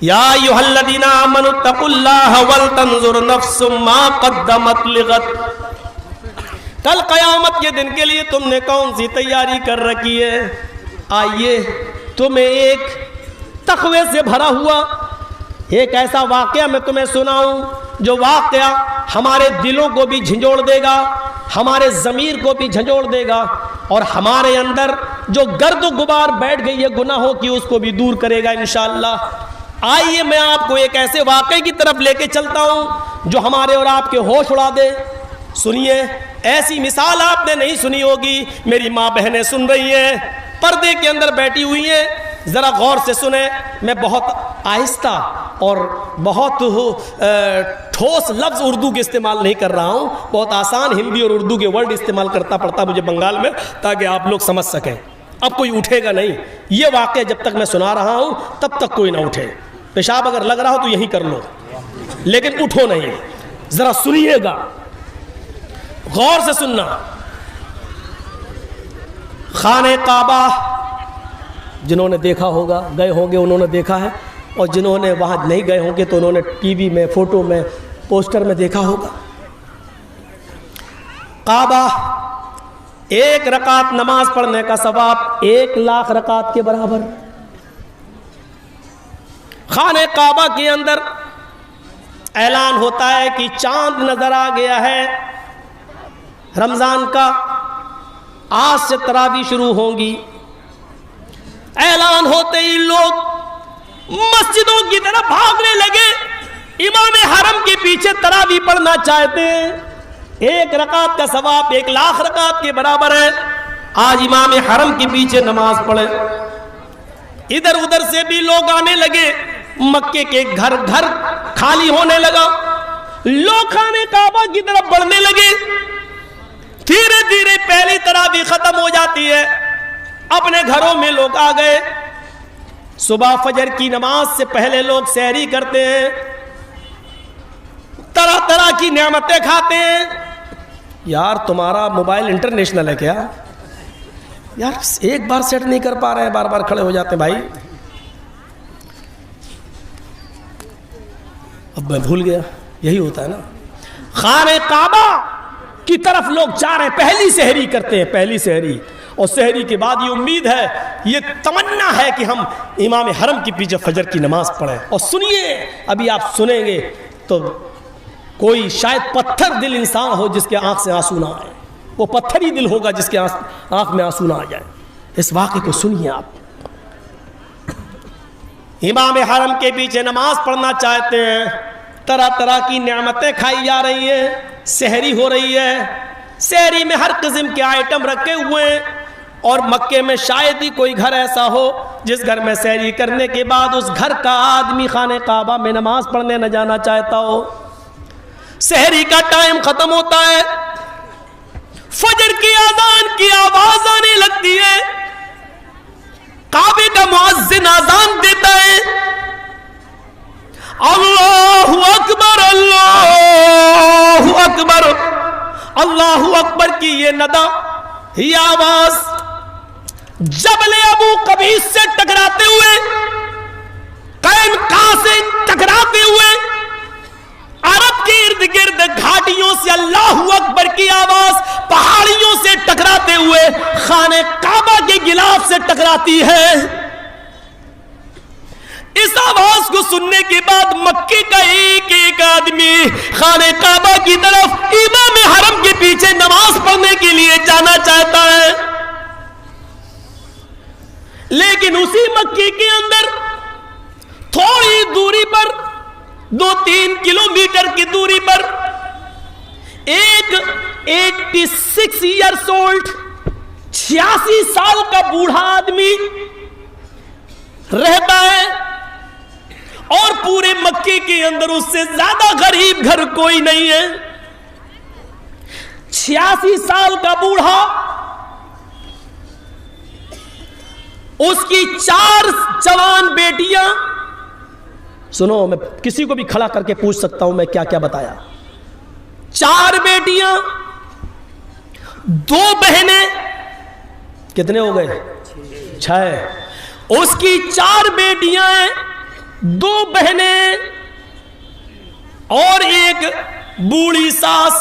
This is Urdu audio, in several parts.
یا ایھا الذین آمنوا اتقوا اللہ ولتنظر نفس ما قدمت لغد. کل قیامت کے دن کے لیے تم نے کون سی تیاری کر رکھی ہے؟ آئیے تمہیں ایک تقوی سے بھرا ہوا ایک ایسا واقعہ میں تمہیں سناؤں جو واقعہ ہمارے دلوں کو بھی جھنجھوڑ دے گا, ہمارے ضمیر کو بھی جھنجھوڑ دے گا, اور ہمارے اندر جو گرد و غبار بیٹھ گئی ہے گناہوں کی اس کو بھی دور کرے گا انشاءاللہ. آئیے میں آپ کو ایک ایسے واقعے کی طرف لے کے چلتا ہوں جو ہمارے اور آپ کے ہوش اڑا دے. سنیے, ایسی مثال آپ نے نہیں سنی ہوگی. میری ماں بہنیں سن رہی ہیں, پردے کے اندر بیٹھی ہوئی ہیں, ذرا غور سے سنیں. میں بہت آہستہ اور بہت ٹھوس لفظ اردو کے استعمال نہیں کر رہا ہوں, بہت آسان ہندی اور اردو کے ورڈ استعمال کرتا پڑتا مجھے بنگال میں, تاکہ آپ لوگ سمجھ سکیں. اب کوئی اٹھے گا نہیں, یہ واقعہ جب تک میں سنا رہا ہوں تب تک کوئی نہ اٹھے. پیشاب اگر لگ رہا ہو تو یہی کر لو, لیکن اٹھو نہیں. ذرا سنیے گا, غور سے سننا. خانہ کعبہ جنہوں نے دیکھا ہوگا, گئے ہوں گے, انہوں نے دیکھا ہے, اور جنہوں نے وہاں نہیں گئے ہوں گے تو انہوں نے ٹی وی میں, فوٹو میں, پوسٹر میں دیکھا ہوگا. کعبہ, ایک رکعت نماز پڑھنے کا ثواب 1,00,000 رکعت کے برابر. خانہ کعبہ کے اندر اعلان ہوتا ہے کہ چاند نظر آ گیا ہے رمضان کا, آج سے تراویح شروع ہوں گی. اعلان ہوتے ہی لوگ مسجدوں کی طرف بھاگنے لگے, امام حرم کے پیچھے تراویح پڑھنا چاہتے ہیں. 1 رکعت کا ثواب 1,00,000 رکعت کے برابر ہے. آج امام حرم کے پیچھے نماز پڑھے. ادھر ادھر سے بھی لوگ آنے لگے, مکے کے گھر گھر خالی ہونے لگا, لوگ خانہ کعبہ کی طرف بڑھنے لگے. دھیرے دھیرے پہلی تراویح ختم ہو جاتی ہے, اپنے گھروں میں لوگ آ گئے. صبح فجر کی نماز سے پہلے لوگ سحری کرتے ہیں, طرح طرح کی نعمتیں کھاتے ہیں. یار تمہارا موبائل انٹرنیشنل ہے کیا؟ یار ایک بار سیٹ نہیں کر پا رہے ہیں, بار بار کھڑے ہو جاتے ہیں. بھائی اب میں بھول گیا, یہی ہوتا ہے نا. خانہ کعبہ کی طرف لوگ جا رہے ہیں, پہلی سحری کرتے ہیں, پہلی سحری. اور سحری کے بعد یہ امید ہے, یہ تمنا ہے کہ ہم امام حرم کے پیچھے فجر کی نماز پڑھیں. اور سنیے, ابھی آپ سنیں گے تو کوئی شاید پتھر دل انسان ہو جس کے آنکھ سے آنسو نہ آئے, وہ پتھر ہی دل ہوگا جس کے آنکھ میں آنسو نہ آ جائے. اس واقعے کو سنیے آپ. امام حرم کے پیچھے نماز پڑھنا چاہتے ہیں, طرح طرح کی نعمتیں کھائی جا رہی ہیں, سحری ہو رہی ہے. سحری میں ہر قسم کے آئٹم رکھے ہوئے ہیں, اور مکے میں شاید ہی کوئی گھر ایسا ہو جس گھر میں سحری کرنے کے بعد اس گھر کا آدمی خانہ کعبہ میں نماز پڑھنے نہ جانا چاہتا ہو. سحری کا ٹائم ختم ہوتا ہے, فجر کی اذان کی آواز آنے لگتی ہے, کعبے کا مؤذن اذان دیتا ہے, اللہ اکبر اللہ اکبر اللہ اکبر کی یہ ندا, یہ آواز جبل ابو قبیس سے ٹکراتے ہوئے, قینقاع سے ٹکراتے ہوئے, عرب کے ارد گرد گھاٹیوں سے اللہ اکبر کی آواز پہاڑیوں سے ٹکراتے ہوئے خانہ کعبہ کے غلاف سے ٹکراتی ہے. اس آواز کو سننے کے بعد مکے کا ایک ایک آدمی خانہ کعبہ کی طرف امام حرم کے پیچھے نماز پڑھنے کے لیے جانا چاہتا ہے. لیکن اسی مکے کے اندر تھوڑی دوری پر, 2-3 کلومیٹر کی دوری پر, ایک 86 ایئرس اولڈ 86 سال کا بوڑھا آدمی رہتا ہے, اور پورے مکے کے اندر اس سے زیادہ غریب گھر کوئی نہیں ہے. 86 سال کا بوڑھا, اس کی 4 جوان بیٹیاں. سنو, میں کسی کو بھی کھڑا کر کے پوچھ سکتا ہوں میں کیا کیا بتایا. 4 بیٹیاں, 2 بہنیں, کتنے ہو گئے؟ 6. اس کی 4 بیٹیاں ہیں, دو بہنیں اور ایک بوڑھی ساس،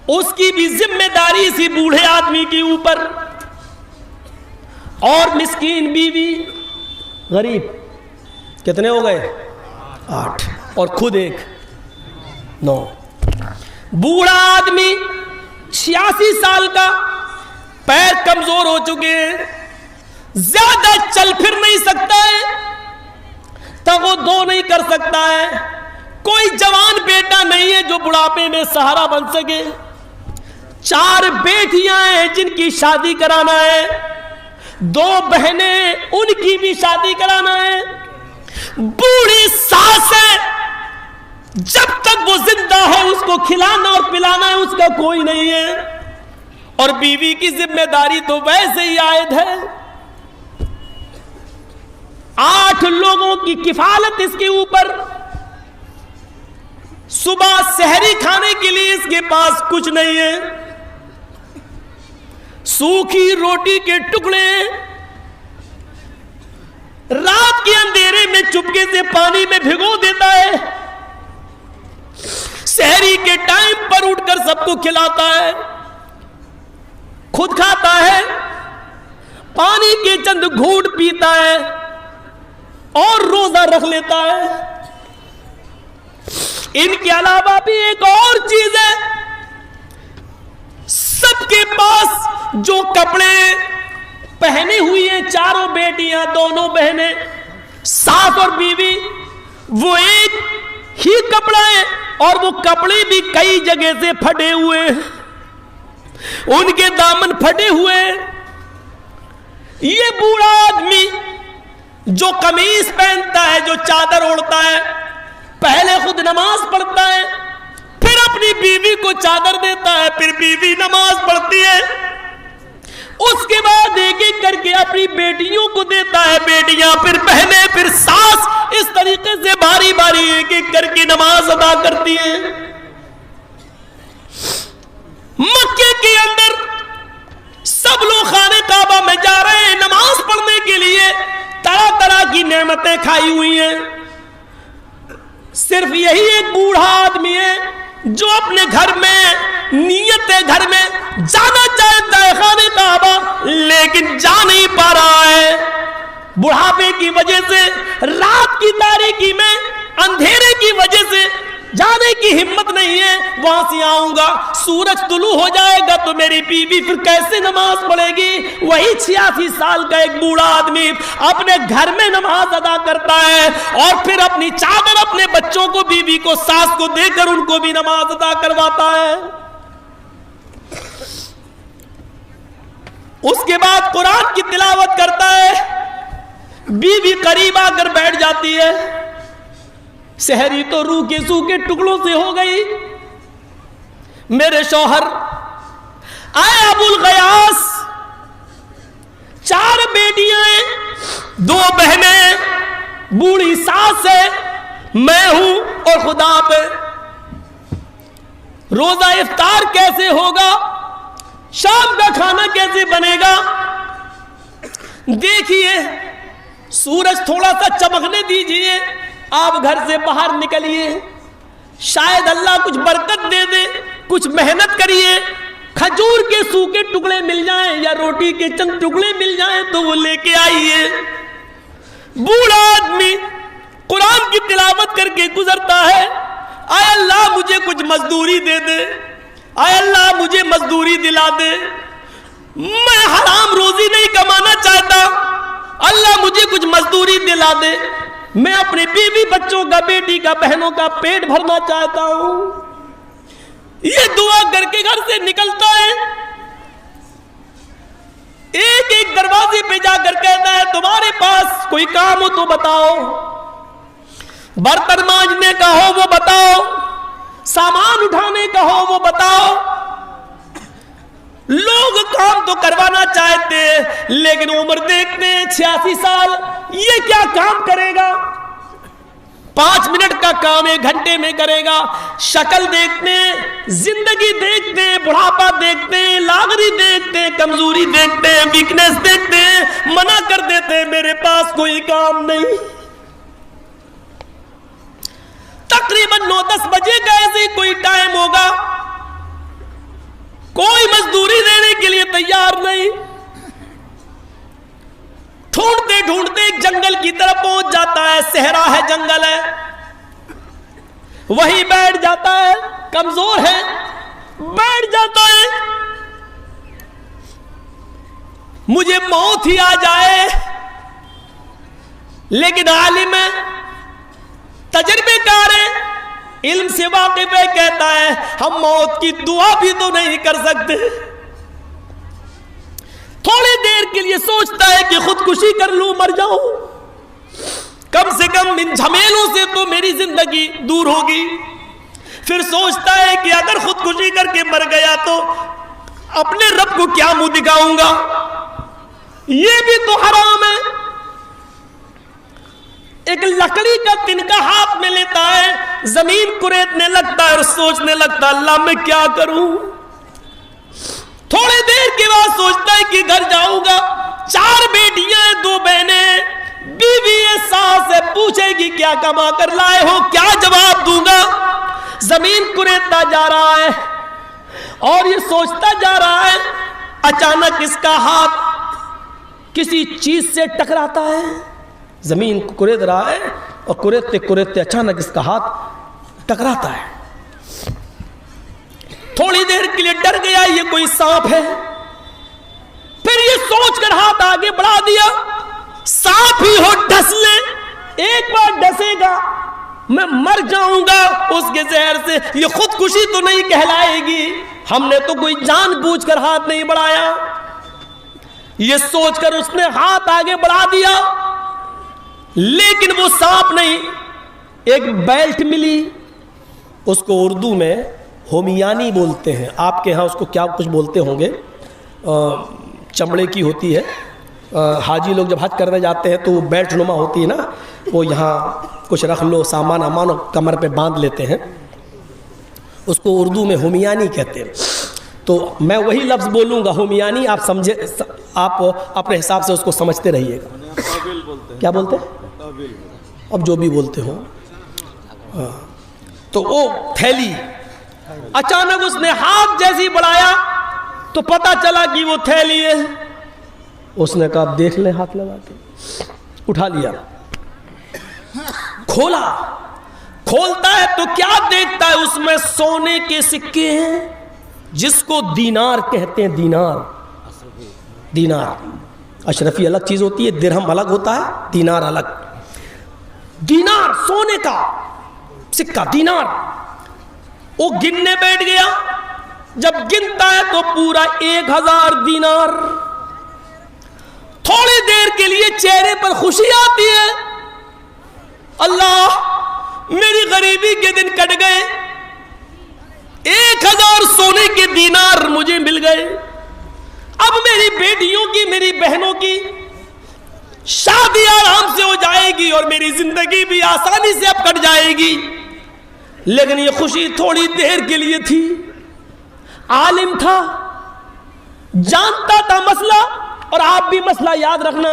اس کی بھی ذمہ داری اسی بوڑھے آدمی کے اوپر، اور مسکین بیوی غریب، کتنے ہو گئے؟ 8، اور خود ایک 9۔ بوڑھا آدمی 86 سال کا، پیر کمزور ہو چکے ہیں، زیادہ چل پھر نہیں سکتا ہے، تگو دو نہیں کر سکتا ہے، کوئی جوان بیٹا نہیں ہے جو بڑھاپے میں سہارا بن سکے، 4 بیٹیاں ہیں جن کی شادی کرانا ہے، 2 بہنیں ان کی بھی شادی کرانا ہے، بوڑھی ساس ہے، جب تک وہ زندہ ہے اس کو کھلانا اور پلانا ہے اس کا کوئی نہیں ہے، اور بیوی کی ذمہ داری تو ویسے ہی عائد ہے۔ 8 لوگوں کی کفالت اس کے اوپر، صبح سحری کھانے کے لیے اس کے پاس کچھ نہیں ہے، سوکھی روٹی کے ٹکڑے، رات کے اندھیرے میں چپکے سے پانی میں بھگو دیتا ہے، سحری کے ٹائم پر اٹھ کر سب کو کھلاتا ہے، خود کھاتا ہے، پانی کے چند گھونٹ پیتا ہے اور روزہ رکھ لیتا ہے۔ ان کے علاوہ بھی ایک اور چیز ہے، سب کے پاس جو کپڑے پہنے ہوئی ہیں، 4 بیٹیاں، دونوں بہنیں، ساس اور بیوی، وہ ایک ہی کپڑا ہے، اور وہ کپڑے بھی کئی جگہ سے پھٹے ہوئے ہیں، ان کے دامن پھٹے ہوئے ہیں۔ یہ بوڑھا آدمی جو قمیص پہنتا ہے، جو چادر اوڑھتا ہے، پہلے خود نماز پڑھتا ہے، پھر اپنی بیوی کو چادر دیتا ہے، پھر بیوی نماز پڑھتی ہے، اس کے بعد ایک ایک کر کے اپنی بیٹیوں کو دیتا ہے، بیٹیاں پھر بہنیں پھر ساس، اس طریقے سے باری باری ایک ایک کر کے نماز ادا کرتی ہیں۔ مکے کے اندر سب لوگ خانہ کعبہ میں جا رہے ہیں نماز پڑھنے کے لیے، طرح طرح کی نعمتیں کھائی ہوئی ہیں، صرف یہی ایک بوڑھا آدمی ہے جو اپنے گھر میں نیت ہے گھر میں جانا چاہتا ہے خانہ کعبہ، لیکن جا نہیں پا رہا ہے، بڑھاپے کی وجہ سے، رات کی تاریکی میں، اندھیرے کی وجہ سے جانے کی ہمت نہیں ہے۔ وہاں سے آؤں گا، سورج طلوع ہو جائے گا تو میری بیوی پھر کیسے نماز پڑھے گی؟ وہی 86 سال کا ایک بوڑھا آدمی اپنے گھر میں نماز ادا کرتا ہے، اور پھر اپنی چادر اپنے بچوں کو، بیوی کو، ساس کو دے کر ان کو بھی نماز ادا کرواتا ہے۔ اس کے بعد قرآن کی تلاوت کرتا ہے، بیوی قریب آ کر بیٹھ جاتی ہے، سحری تو روکھے سوکھے ٹکڑوں سے ہو گئی، میرے شوہر آئے ابو الغیاس، 4 بیٹیاں ہیں، 2 بہنیں، بوڑھی ساس ہے، میں ہوں اور خدا پہ، روزہ افطار کیسے ہوگا؟ شام کا کھانا کیسے بنے گا؟ دیکھیے سورج تھوڑا سا چمکنے دیجئے، آپ گھر سے باہر نکلیے، شاید اللہ کچھ برکت دے دے، کچھ محنت کریے، کھجور کے سوکھے ٹکڑے مل جائیں یا روٹی کے چند ٹکڑے مل جائیں تو وہ لے کے آئیے۔ بوڑھا آدمی قرآن کی تلاوت کر کے گزرتا ہے، اے اللہ مجھے کچھ مزدوری دے دے، اے اللہ مجھے مزدوری دلا دے، میں حرام روزی نہیں کمانا چاہتا، اللہ مجھے کچھ مزدوری دلا دے، میں اپنے بیوی بچوں کا، بیٹی کا، بہنوں کا پیٹ بھرنا چاہتا ہوں۔ یہ دعا کر کے گھر سے نکلتا ہے، ایک ایک دروازے پہ جا کر کہتا ہے تمہارے پاس کوئی کام ہو تو بتاؤ، برتن مانجنے کا ہو وہ بتاؤ، سامان اٹھانے کا ہو وہ بتاؤ۔ لوگ کام تو کروانا چاہتے لیکن عمر دیکھتے ہیں 86 سال، یہ کیا کام کرے گا؟ 5 منٹ کا کام 1 گھنٹے میں کرے گا۔ شکل دیکھتے ہیں، زندگی دیکھتے ہیں، بڑھاپا دیکھتے ہیں، لاغری دیکھتے ہیں، کمزوری دیکھتے ہیں، ویکنیس دیکھتے ہیں، منع کر دیتے ہیں میرے پاس کوئی کام نہیں۔ 9-10 بجے کا ایسے ہی کوئی ٹائم ہوگا, کوئی مزدوری دینے کے لیے تیار نہیں, ڈھونڈتے ڈھونڈتے ایک جنگل کی طرف پہنچ جاتا ہے, صحرا ہے, جنگل ہے, وہیں بیٹھ جاتا ہے, کمزور ہے, بیٹھ جاتا ہے, مجھے موت ہی آ جائے, لیکن عالم ہے, تجربے کار ہے, علم سے واقف ہے, کہتا ہے ہم موت کی دعا بھی تو نہیں کر سکتے. تھوڑی دیر کے لیے سوچتا ہے کہ خودکشی کر لوں, مر جاؤں, کم سے کم ان جھمیلوں سے تو میری زندگی دور ہوگی. پھر سوچتا ہے کہ اگر خودکشی کر کے مر گیا تو اپنے رب کو کیا منہ دکھاؤں گا, یہ بھی تو حرام ہے. ایک لکڑی کا تنکا ہاتھ میں لیتا ہے, زمین کریدنے لگتا ہے اور سوچنے لگتا ہے اللہ میں کیا کروں. تھوڑی دیر کے بعد سوچتا ہے کہ گھر جاؤں گا, 4 بیٹیاں ہیں, 2 بہنیں, بیوی ہے, ساس ہے, پوچھے گی کیا کما کر لائے ہو, کیا جواب دوں گا. زمین کریدتا جا رہا ہے اور یہ سوچتا جا رہا ہے, اچانک اس کا ہاتھ کسی چیز سے ٹکراتا ہے. زمین کو کرید رہا ہے اور کریدتے کریدتے اچانک اس کا ہاتھ ٹکراتا ہے. تھوڑی دیر کے لیے ڈر گیا, یہ کوئی سانپ ہے. پھر یہ سوچ کر ہاتھ آگے بڑھا دیا, سانپ ہی ہو ڈس لے, ایک بار ڈسے گا میں مر جاؤں گا اس کے زہر سے, یہ خودکشی تو نہیں کہلائے گی, ہم نے تو کوئی جان بوجھ کر ہاتھ نہیں بڑھایا. یہ سوچ کر اس نے ہاتھ آگے بڑھا دیا, لیکن وہ سانپ نہیں, ایک بیلٹ ملی. اس کو اردو میں ہومیانی بولتے ہیں, آپ کے ہاں اس کو کیا کچھ بولتے ہوں گے, چمڑے کی ہوتی ہے. حاجی لوگ جب حج کرنے جاتے ہیں تو وہ بیلٹ نما ہوتی ہے نا, وہ یہاں کچھ رکھ لو, سامان امان کمر پہ باندھ لیتے ہیں, اس کو اردو میں ہومیانی کہتے ہیں. تو میں وہی لفظ بولوں گا ہومیانی, آپ سمجھے, آپ اپنے حساب سے اس کو سمجھتے رہیے گا. کیا بولتے ہیں, اب جو بھی بولتے ہو. تو وہ تھیلی, اچانک اس نے ہاتھ جیسی بڑھایا تو پتا چلا کہ وہ تھیلی ہے. اس نے کہا دیکھ لیں, ہاتھ لگا کے اٹھا لیا, کھولا, کھولتا ہے تو کیا دیکھتا ہے, اس میں سونے کے سکے ہیں, جس کو دینار کہتے ہیں. دینار, دینار اشرفی الگ چیز ہوتی ہے, درہم الگ ہوتا ہے, دینار الگ. دینار سونے کا سکہ, دینار. وہ گننے بیٹھ گیا, جب گنتا ہے تو پورا 1000 دینار. تھوڑی دیر کے لیے چہرے پر خوشی آتی ہے, اللہ میری غریبی کے دن کٹ گئے, 1000 سونے کے دینار مجھے مل گئے. اب میری بیٹیوں کی, میری بہنوں کی شادی آرام سے ہو جائے گی اور میری زندگی بھی آسانی سے اب کٹ جائے گی. لیکن یہ خوشی تھوڑی دیر کے لیے تھی. عالم تھا, جانتا تھا مسئلہ, اور آپ بھی مسئلہ یاد رکھنا.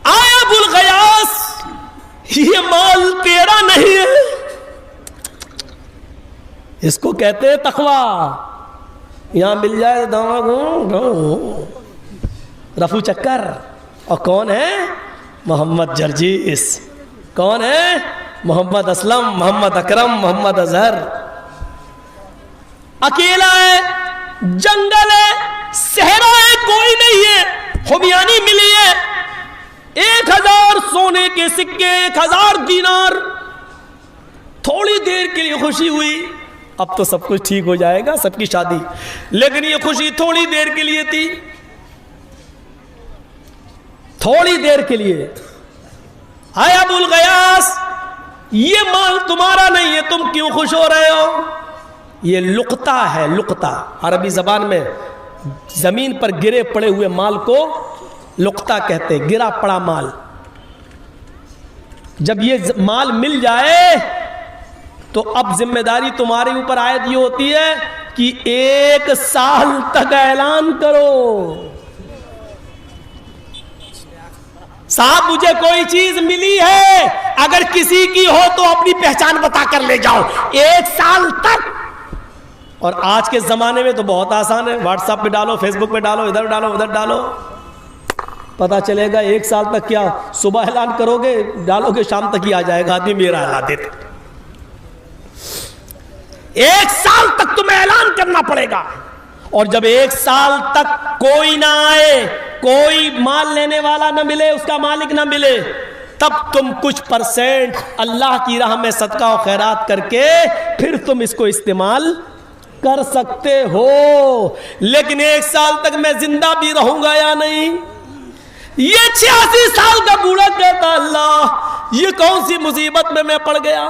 آیا ابو الغیاس, یہ مال تیرا نہیں ہے, اس کو کہتے ہیں تقوی. یہاں مل جائے رفو چکر. اور کون ہے, محمد جرجیس. کون ہے, محمد اسلم, محمد اکرم, محمد اظہر. اکیلا ہے, جنگل ہے, صحرا ہے, کوئی نہیں ہے, ہومیانی ملی ہے, 1000 سونے کے سکے, 1000 دینار. تھوڑی دیر کے لیے خوشی ہوئی, اب تو سب کچھ ٹھیک ہو جائے گا, سب کی شادی. لیکن یہ خوشی تھوڑی دیر کے لیے تھی, تھوڑی دیر کے لیے. آیا ابو الغیاس, یہ مال تمہارا نہیں ہے, تم کیوں خوش ہو رہے ہو؟ یہ لقطہ ہے, لقطہ. عربی زبان میں زمین پر گرے پڑے ہوئے مال کو لقطہ کہتے, گرا پڑا مال. جب یہ مال مل جائے تو اب ذمہ داری تمہارے اوپر عائد یہ ہوتی ہے کہ 1 سال تک اعلان کرو, صاحب مجھے کوئی چیز ملی ہے, اگر کسی کی ہو تو اپنی پہچان بتا کر لے جاؤ 1 سال تک. اور آج کے زمانے میں تو بہت آسان ہے, واٹس ایپ پہ ڈالو, فیس بک پہ ڈالو, ادھر ڈالو ادھر ڈالو, پتا چلے گا 1 سال تک. کیا صبح اعلان کرو گے, ڈالو گے, شام تک ہی آ جائے گا آدمی میرا اعلان دیتا. 1 سال تک تمہیں اعلان کرنا پڑے گا. اور جب 1 سال تک کوئی نہ آئے, کوئی مال لینے والا نہ ملے, اس کا مالک نہ ملے, تب تم کچھ پرسنٹ اللہ کی راہ میں صدقہ و خیرات کر کے پھر تم اس کو استعمال کر سکتے ہو. لیکن 1 سال تک میں زندہ بھی رہوں گا یا نہیں؟ یہ 86 سال کا بوڑھا کہتا اللہ یہ کون سی مصیبت میں پڑ گیا.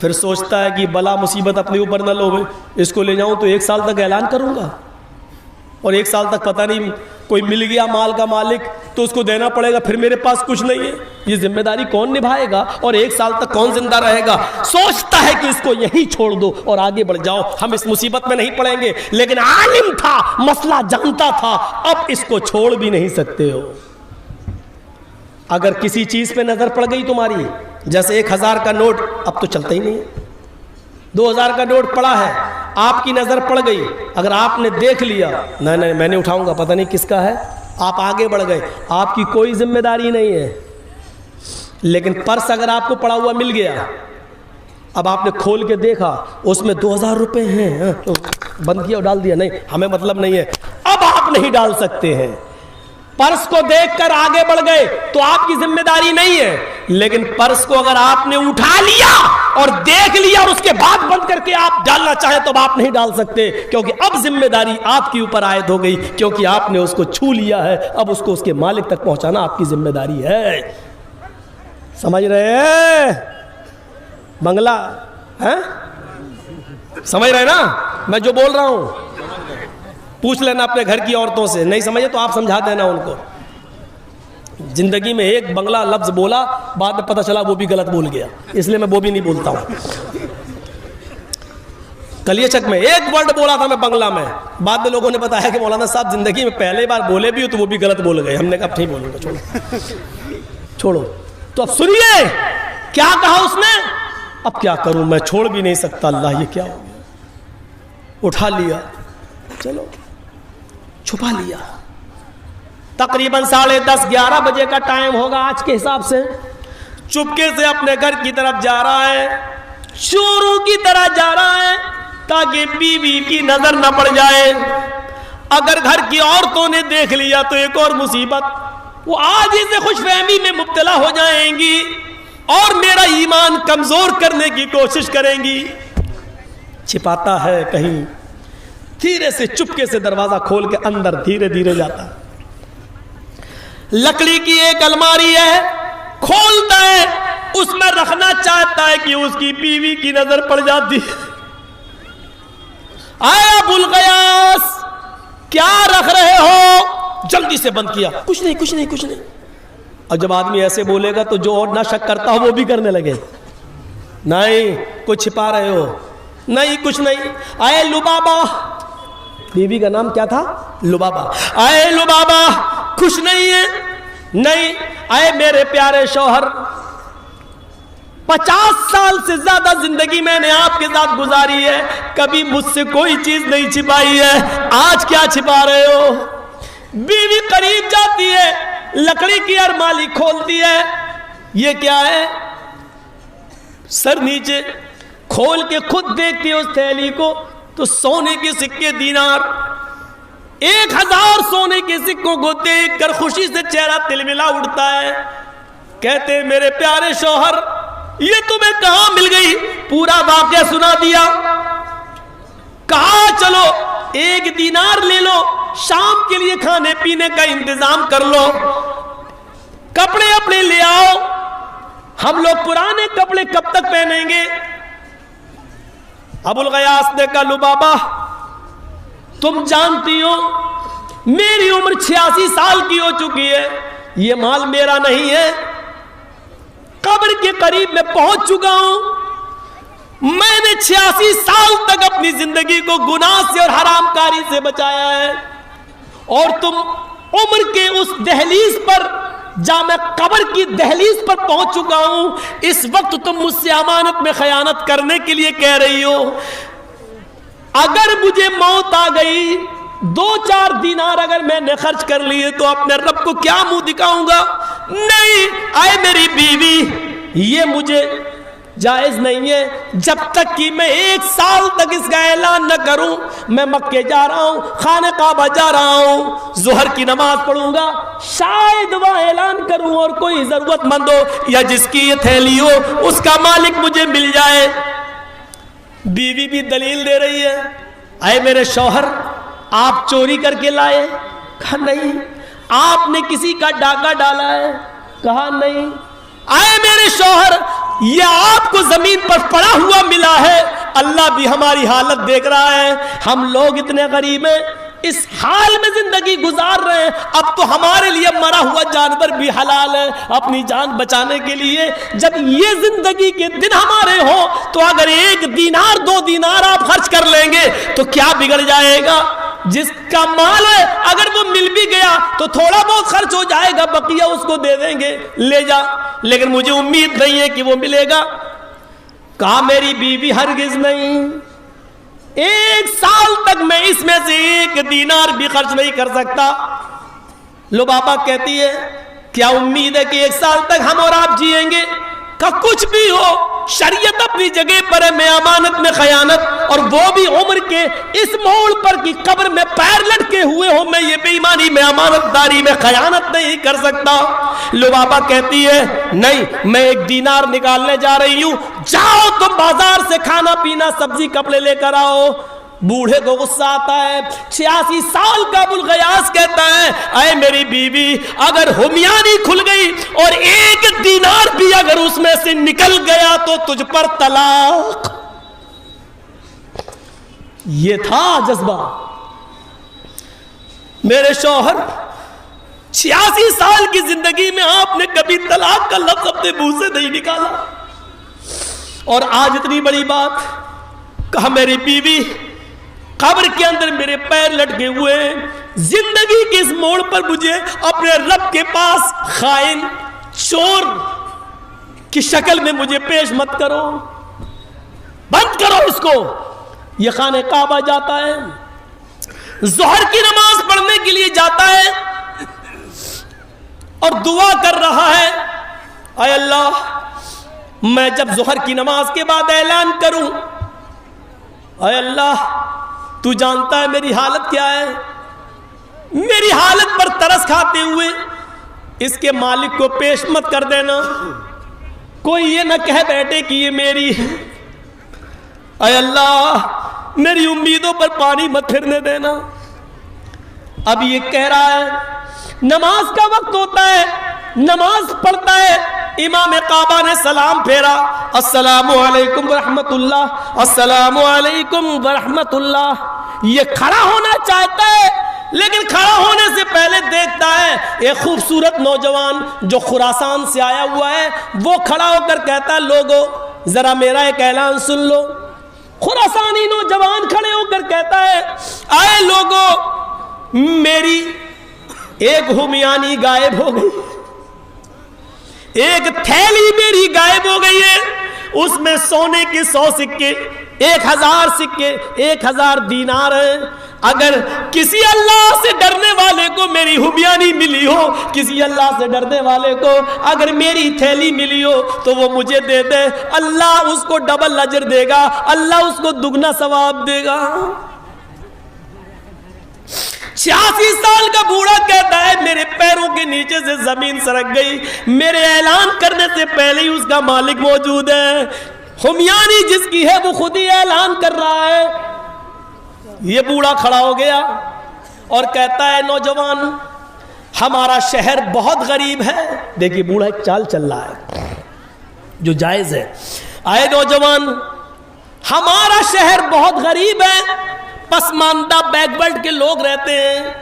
پھر سوچتا ہے کہ بلا مصیبت اپنے اوپر نہ لو, اس کو لے جاؤں تو 1 سال تک اعلان کروں گا, اور 1 سال تک پتہ نہیں کوئی مل گیا مال کا مالک تو اس کو دینا پڑے گا, پھر میرے پاس کچھ نہیں ہے. یہ ذمہ داری کون نبھائے گا, اور 1 سال تک کون زندہ رہے گا؟ سوچتا ہے کہ اس کو یہی چھوڑ دو اور آگے بڑھ جاؤ, ہم اس مصیبت میں نہیں پڑیں گے. لیکن عالم تھا, مسئلہ جانتا تھا, اب اس کو چھوڑ بھی نہیں سکتے ہو. اگر کسی چیز پہ نظر پڑ گئی تمہاری, جیسے 1000 کا نوٹ اب تو چلتا ہی نہیں, 2000 کا نوٹ پڑا ہے, آپ کی نظر پڑ گئی, اگر آپ نے دیکھ لیا نہیں میں نہیں اٹھاؤں گا, پتہ نہیں کس کا ہے, آپ آگے بڑھ گئے, آپ کی کوئی ذمہ داری نہیں ہے. لیکن پرس اگر آپ کو پڑا ہوا مل گیا, اب آپ نے کھول کے دیکھا اس میں 2000 روپے ہیں, بند کیا اور ڈال دیا, نہیں ہمیں مطلب نہیں ہے, اب آپ نہیں ڈال سکتے ہیں. پرس کو دیکھ کر آگے بڑھ گئے تو آپ کی ذمہ داری نہیں ہے. لیکن پرس کو اگر آپ نے اٹھا لیا اور دیکھ لیا اور اس کے بعد بند کر کے آپ ڈالنا چاہیں تو آپ نہیں ڈال سکتے, کیونکہ اب ذمہ داری آپ کے اوپر عائد ہو گئی, کیونکہ آپ نے اس کو چھو لیا ہے. اب اس کو اس کے مالک تک پہنچانا آپ کی ذمہ داری ہے. سمجھ رہے ہیں بنگلہ ہے؟ سمجھ رہے نا میں جو بول رہا ہوں؟ پوچھ لینا اپنے گھر کی عورتوں سے, نہیں سمجھے تو آپ سمجھا دینا ان کو. زندگی میں ایک بنگلہ لفظ بولا, بعد میں پتہ چلا وہ بھی غلط بول گیا, اس لیے میں وہ بھی نہیں بولتا ہوں. کلیہ چک میں ایک ورڈ بولا تھا میں بنگلہ میں, بعد میں لوگوں نے بتایا کہ مولانا صاحب زندگی میں پہلے بار بولے بھی ہو تو وہ بھی غلط بول گئے. ہم نے کہا اب نہیں بولوں گا, چھوڑو. تو اب سنیے کیا کہا اس نے, اب کیا کروں میں, چھوڑ بھی نہیں سکتا, اللہ یہ کیا ہو گیا. اٹھا لیا, چلو چھپا لیا. تقریباً 10:30-11 بجے کا ٹائم ہوگا آج کے حساب سے. چپکے سے اپنے گھر کی طرف جا رہا ہے, چوروں کی طرح جا رہا ہے تاکہ بیوی کی نظر نہ پڑ جائے. اگر گھر کی عورتوں نے دیکھ لیا تو ایک اور مصیبت, وہ آج سے خوش فہمی میں مبتلا ہو جائیں گی اور میرا ایمان کمزور کرنے کی کوشش کریں گی. چھپاتا ہے کہیں, دھیرے سے چپکے سے دروازہ کھول کے اندر دھیرے دھیرے جاتا ہے. لکڑی کی ایک الماری ہے, کھولتا ہے, اس میں رکھنا چاہتا ہے کہ اس کی بیوی کی نظر پڑ جاتی. آیا ابو الغیاث کیا رکھ رہے ہو؟ جلدی سے بند کیا, کچھ نہیں کچھ نہیں کچھ نہیں. اور جب آدمی ایسے بولے گا تو جو اور نہ شک کرتا ہو وہ بھی کرنے لگے, نہیں کچھ چھپا رہے ہو, نہیں کچھ نہیں. آئے لبابا, بیوی کا نام کیا تھا؟ لبابا. آئے لبابا خوش نہیں ہے؟ نہیں. آئے میرے پیارے شوہر, 50 سال سے زیادہ زندگی میں نے آپ کے ساتھ گزاری ہے, کبھی مجھ سے کوئی چیز نہیں چھپائی ہے, آج کیا چھپا رہے ہو؟ بیوی قریب جاتی ہے, لکڑی کی الماری کھولتی ہے, یہ کیا ہے؟ سر نیچے کھول کے خود دیکھتی ہے اس تھیلی کو تو سونے کے سکے دینار, 1000 سونے کے سکوں کو دیکھ کر خوشی سے چہرہ تلملا اٹھتا ہے. کہتے میرے پیارے شوہر یہ تمہیں کہاں مل گئی؟ پورا واقعہ سنا دیا. کہا چلو 1 دینار لے لو, شام کے لیے کھانے پینے کا انتظام کر لو, کپڑے اپنے لے آؤ, ہم لوگ پرانے کپڑے کب تک پہنیں گے؟ ابو الغیاث نے کہا لبابا تم جانتی ہو میری عمر 86 سال کی ہو چکی ہے, یہ مال میرا نہیں ہے, قبر کے قریب میں پہنچ چکا ہوں, میں نے 86 سال تک اپنی زندگی کو گناہ سے اور حرام کاری سے بچایا ہے, اور تم عمر کے اس دہلیز پر, جہاں میں قبر کی دہلیز پر پہنچ چکا ہوں، اس وقت تم مجھ سے امانت میں خیانت کرنے کے لیے کہہ رہی ہو؟ اگر مجھے موت آ گئی، 2-4 دینار اگر میں نے خرچ کر لیے تو اپنے رب کو کیا منہ دکھاؤں گا؟ نہیں، اے میری بیوی، یہ مجھے جائز نہیں ہے جب تک کہ میں 1 سال تک اس کا اعلان نہ کروں۔ میں مکے جا رہا ہوں، خانہ کعبہ جا رہا ہوں، ظہر کی نماز پڑھوں گا، شاید وہاں اعلان کروں اور کوئی ضرورت مند ہو یا جس کی یہ تھیلی ہو اس کا مالک مجھے مل جائے۔ بیوی بھی دلیل دے رہی ہے، اے میرے شوہر، آپ چوری کر کے لائے؟ کہا نہیں۔ آپ نے کسی کا ڈاکہ ڈالا ہے؟ کہا نہیں۔ اے میرے شوہر، یہ آپ کو زمین پر پڑا ہوا ملا ہے، اللہ بھی ہماری حالت دیکھ رہا ہے، ہم لوگ اتنے غریب ہیں، اس حال میں زندگی گزار رہے ہیں، اب تو ہمارے لیے مرا ہوا جانور بھی حلال ہے اپنی جان بچانے کے لیے۔ جب یہ زندگی کے دن ہمارے ہوں تو اگر 1 دینار 2 دینار آپ خرچ کر لیں گے تو کیا بگڑ جائے گا؟ جس کا مال ہے اگر وہ مل بھی گیا تو تھوڑا بہت خرچ ہو جائے گا، بقیہ اس کو دے دیں گے، لے جا، لیکن مجھے امید نہیں ہے کہ وہ ملے گا۔ کہا میری بیوی ہرگز نہیں، 1 سال تک میں اس میں سے 1 دینار بھی خرچ نہیں کر سکتا۔ لبابہ کہتی ہے کیا امید ہے کہ 1 سال تک ہم اور آپ جیئیں گے؟ کہ کچھ بھی ہو، شریعت اپنی جگہ پر ہے، میں امانت میں خیانت، اور وہ بھی عمر کے اس موڑ پر کی قبر میں پیر لٹکے ہوئے ہوں، میں یہ بے ایمانی میں امانت داری میں خیانت نہیں کر سکتا۔ لبابہ کہتی ہے نہیں، میں 1 دینار نکالنے جا رہی ہوں، جاؤ تم بازار سے کھانا پینا سبزی کپڑے لے کر آؤ۔ بوڑھے کو غصہ آتا ہے، 86 سال کا ابوالغیاث کہتا ہے اے میری بیوی، اگر ہمیانی کھل گئی اور 1 دینار بھی اگر اس میں سے نکل گیا تو تجھ پر طلاق۔ یہ تھا جذبہ۔ میرے شوہر، 86 سال کی زندگی میں آپ نے کبھی طلاق کا لفظ اپنے منہ سے نہیں نکالا، اور آج اتنی بڑی بات۔ کہا میری بیوی، قبر کے اندر میرے پیر لٹکے ہوئے ہیں، زندگی کے اس موڑ پر مجھے اپنے رب کے پاس خائن چور کی شکل میں مجھے پیش مت کرو، بند کرو اس کو۔ یہ خانہ کعبہ جاتا ہے، ظہر کی نماز پڑھنے کے لیے جاتا ہے اور دعا کر رہا ہے اے اللہ، میں جب ظہر کی نماز کے بعد اعلان کروں، اے اللہ تو جانتا ہے میری حالت کیا ہے، میری حالت پر ترس کھاتے ہوئے اس کے مالک کو پیش مت کر دینا، کوئی یہ نہ کہہ بیٹھے کہ یہ میری ہے۔ اے اللہ میری امیدوں پر پانی مت پھرنے دینا۔ اب یہ کہہ رہا ہے، نماز کا وقت ہوتا ہے، نماز پڑھتا ہے، امام کعبہ نے سلام پھیرا، السلام علیکم ورحمت اللہ، السلام علیکم ورحمت اللہ۔ یہ کھڑا ہونا چاہتا ہے لیکن کھڑا ہونے سے پہلے دیکھتا ہے ایک خوبصورت نوجوان جو خراسان سے آیا ہوا ہے، وہ کھڑا ہو کر کہتا ہے لوگو ذرا میرا ایک اعلان سن لو۔ خراسانی نوجوان کھڑے ہو کر کہتا ہے آئے لوگو، میری 1 ہمیانی غائب ہو گئی، 1 تھیلی میری غائب ہو گئی ہے، اس میں سونے کے 100 سکے، 1000 سکے، 1000 دینار ہیں۔ اگر کسی اللہ سے ڈرنے والے کو میری ہمیانی ملی ہو، کسی اللہ سے ڈرنے والے کو اگر میری تھیلی ملی ہو تو وہ مجھے دے دے، اللہ اس کو ڈبل اجر دے گا، اللہ اس کو دگنا ثواب دے گا۔ 86 سال کا بوڑھا کہتا ہے میرے پیروں کے نیچے سے زمین سرک گئی، میرے اعلان کرنے سے پہلے ہی اس کا مالک موجود ہے، ہمیانی جس کی ہے وہ خود ہی اعلان کر رہا ہے۔ یہ بوڑھا کھڑا ہو گیا اور کہتا ہے نوجوان، ہمارا شہر بہت غریب ہے۔ دیکھیے بوڑھا ایک چال چل رہا ہے جو جائز ہے۔ آئے نوجوان، ہمارا شہر بہت غریب ہے، پسماندہ بیک ورڈ کے لوگ رہتے ہیں،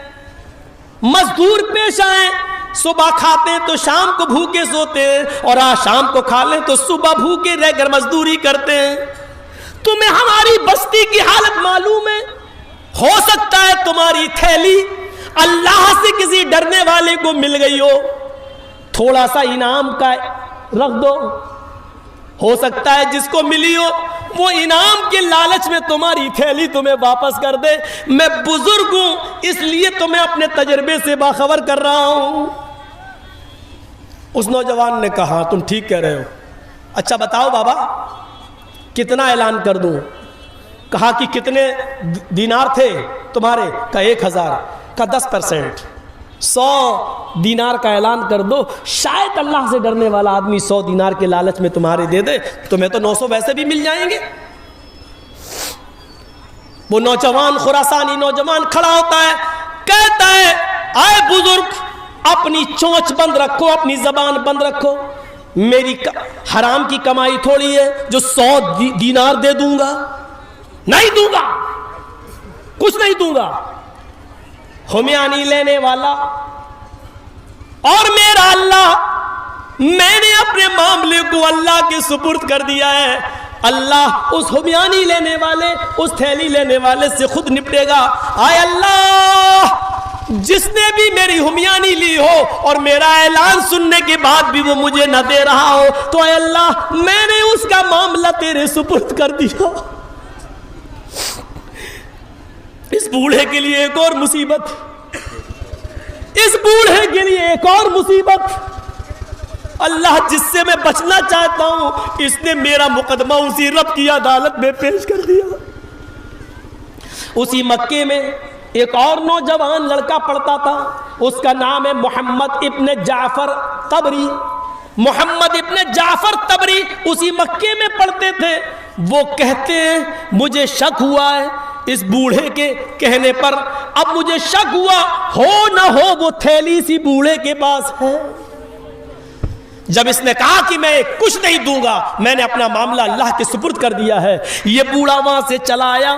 مزدور پیش آئیں، صبح کھاتے ہیں تو شام کو بھوکے سوتے ہیں، اور شام کو کھا لیں تو صبح بھوکے رہ کر مزدوری کرتے ہیں۔ تمہیں ہماری بستی کی حالت معلوم ہے، ہو سکتا ہے تمہاری تھیلی اللہ سے کسی ڈرنے والے کو مل گئی ہو، تھوڑا سا انعام کا رکھ دو. ہو سکتا ہے جس کو ملی ہو وہ انعام کے لالچ میں تمہاری تھیلی تمہیں واپس کر دے. میں بزرگ ہوں اس لیے تمہیں اپنے تجربے سے باخبر کر رہا ہوں. اس نوجوان نے کہا تم ٹھیک کہہ رہے ہو. اچھا بتاؤ بابا کتنا اعلان کر دوں؟ کہا کہ کتنے دینار تھے تمہارے؟ کہا 1000. کا 10%، 100 دینار کا اعلان کر دو. شاید اللہ سے ڈرنے والا آدمی 100 دینار کے لالچ میں تمہارے دے دے، تمہیں تو 900 ویسے بھی مل جائیں گے. وہ نوجوان خراسانی نوجوان کھڑا ہوتا ہے، کہتا ہے اے بزرگ اپنی چونچ بند رکھو، اپنی زبان بند رکھو. میری حرام کی کمائی تھوڑی ہے جو 100 دینار دے دوں گا. نہیں دوں گا، کچھ نہیں دوں گا. ہمیانی لینے والا اور میرا اللہ، میں نے اپنے معاملے کو اللہ کے سپرد کر دیا ہے. اللہ اس ہمیانی لینے والے، اس تھیلی لینے والے سے خود نپٹے گا. آئے اللہ جس نے بھی میری ہمیانی لی ہو اور میرا اعلان سننے کے بعد بھی وہ مجھے نہ دے رہا ہو تو اے اللہ میں نے اس کا معاملہ تیرے سپرد کر دیا. اس بوڑھے کے لیے ایک اور مصیبت، اس بوڑھے کے لیے ایک اور مصیبت. اللہ جس سے میں بچنا چاہتا ہوں اس نے میرا مقدمہ اسی رب کی عدالت میں پیش کر دیا. اسی مکے میں ایک اور نوجوان لڑکا پڑھتا تھا، اس کا نام ہے محمد ابن جعفر طبری. محمد ابن جعفر طبری اسی مکے میں پڑھتے تھے. وہ کہتے ہیں مجھے شک ہوا ہے اس بوڑھے کے کہنے پر، اب مجھے شک ہوا ہو نہ ہو وہ تھیلی سی بوڑھے کے پاس ہے. جب اس نے کہا کہ میں کچھ نہیں دوں گا، میں نے اپنا معاملہ اللہ کے سپرد کر دیا ہے، یہ بوڑھا وہاں سے چلا آیا.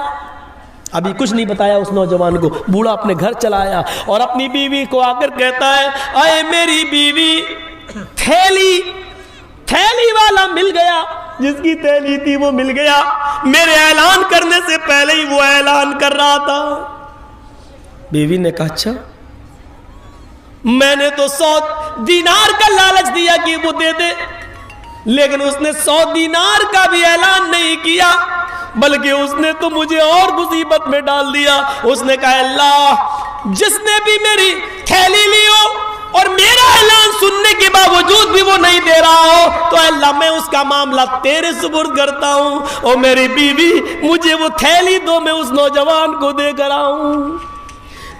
ابھی کچھ نہیں بتایا اس نوجوان کو. بوڑھا اپنے گھر چلا آیا اور اپنی بیوی کو آ کر کہتا ہے اے میری بیوی تھیلی والا مل گیا، جس کی تھیلی تھی وہ مل گیا. میرے اعلان کرنے سے پہلے ہی وہ اعلان کر رہا تھا. بیوی نے کہا اچھا، میں نے تو 100 دینار کا لالچ دیا کہ وہ دے دے، لیکن اس نے 100 دینار کا بھی اعلان نہیں کیا بلکہ اس نے تو مجھے اور مصیبت میں ڈال دیا. اس نے کہا اللہ جس نے بھی میری تھیلی لی ہو اور میرا اعلان سننے کے باوجود بھی وہ نہیں دے رہا ہو تو اللہ میں اس کا معاملہ تیرے سپرد کرتا ہوں. اور میری بیوی مجھے وہ تھیلی دو، میں اس نوجوان کو دے کر آؤں.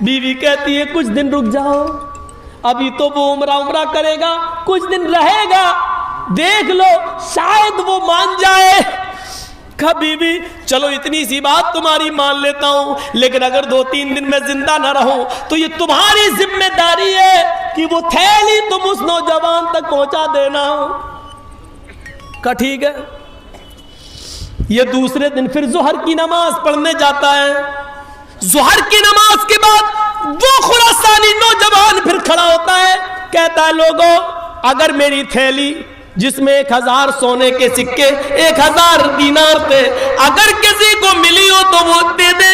بیوی کہتی ہے کچھ دن رک جاؤ، ابھی تو وہ عمرہ کرے گا، کچھ دن رہے گا، دیکھ لو شاید وہ مان جائے. کہا بیوی چلو اتنی سی بات تمہاری مان لیتا ہوں، لیکن اگر 2-3 دن میں زندہ نہ رہوں تو یہ تمہاری ذمہ داری ہے کہ وہ تھیلی تم اس نوجوان تک پہنچا دینا. کہا ٹھیک ہے. یہ دوسرے دن پھر ظہر کی نماز پڑھنے جاتا ہے. ظہر کی نماز کے بعد وہ خراسانی نوجوان پھر کھڑا ہوتا ہے، کہتا ہے لوگوں اگر میری تھیلی جس میں 1000 سونے کے سکے 1000 دینار تھے اگر کسی کو ملی ہو تو وہ دے دے،